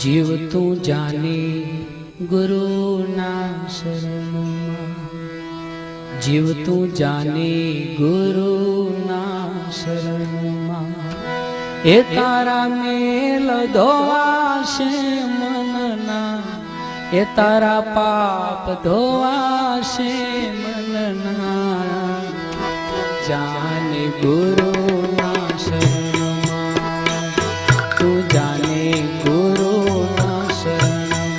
जीव तू जाने गुरु ना शरण मां, जीव तू जाने गुरु ना शरण मां। ए तारा मेल धोवाशे मनना, ए तारा पाप धोवाशे मनना। जाने गुरु ना शरण मां, तू जाने गुरु ना शरण मां।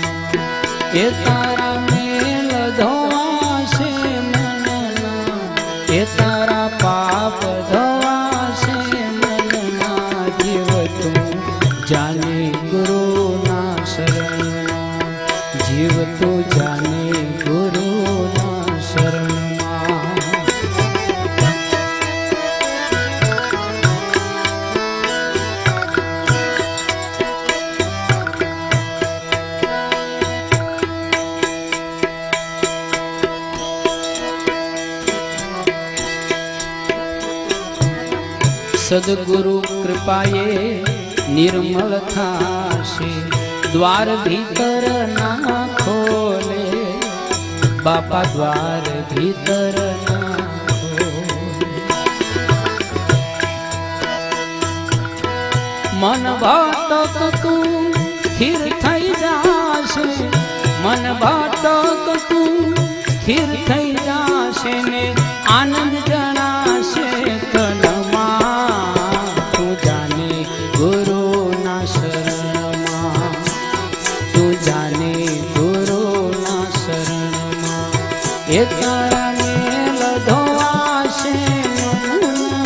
ए तारा मेल धोवाशे मनना, ए तारा पाप धोवाशे मनना। जीव तू जाने गुरु ना शरण मां, जीव तू जाने गुरु ना शरण मां। सद्गुरु कृपाए निर्मल थाशे, द्वार भीतर ना खोले। बापा द्वार भीतर ना खोले। मन भाटक तू स्थिर थई जाशे, मन भाटक तू स्थिर थई जाशे ने आनंद जणाशे तनमा। तू जाने गुरु ना शरण मां, तू जाने गुरु ना शरण मां। ए तारा मेल धोवाशे मनना,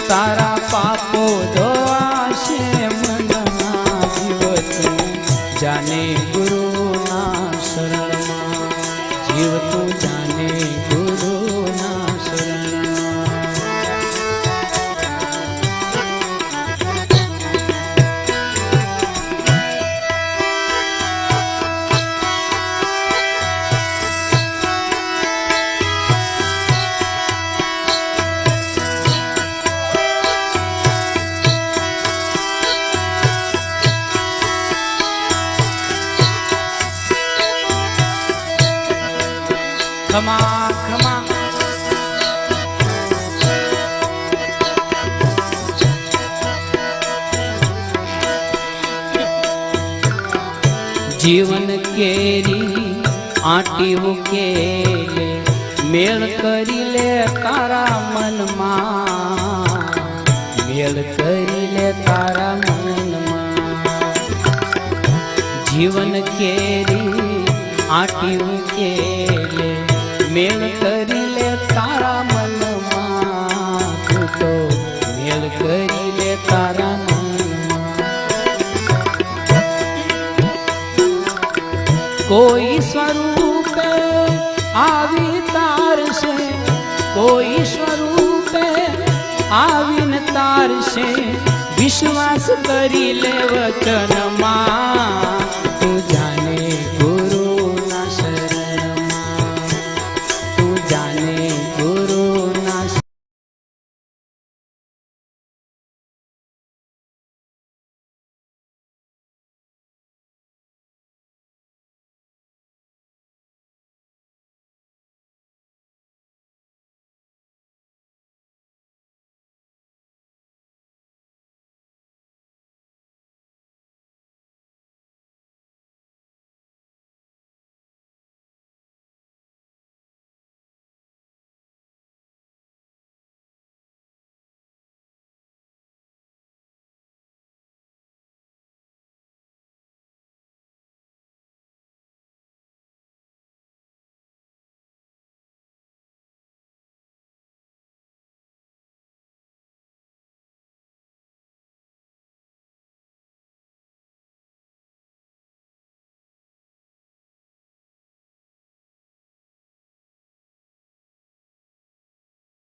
तारा पापो धोवाशे मनना। जीव तू जाने गुरु ना शरण मां, जीव तू जाने गुरु ना शरण मां। क्षमा क्षमा जीवन केरी आटी उकेले, मेल करी ले तारा मन मां, मेल करी ले तारा मन मां। जीवन केरी आटी उकेले, मेल करी ले तारा मन मां। तू तो मेल करी ले तारा मन मां। कोई स्वरूप आवी तार से, कोई स्वरूप आवीन तार से। विश्वास करी ले वचन मां,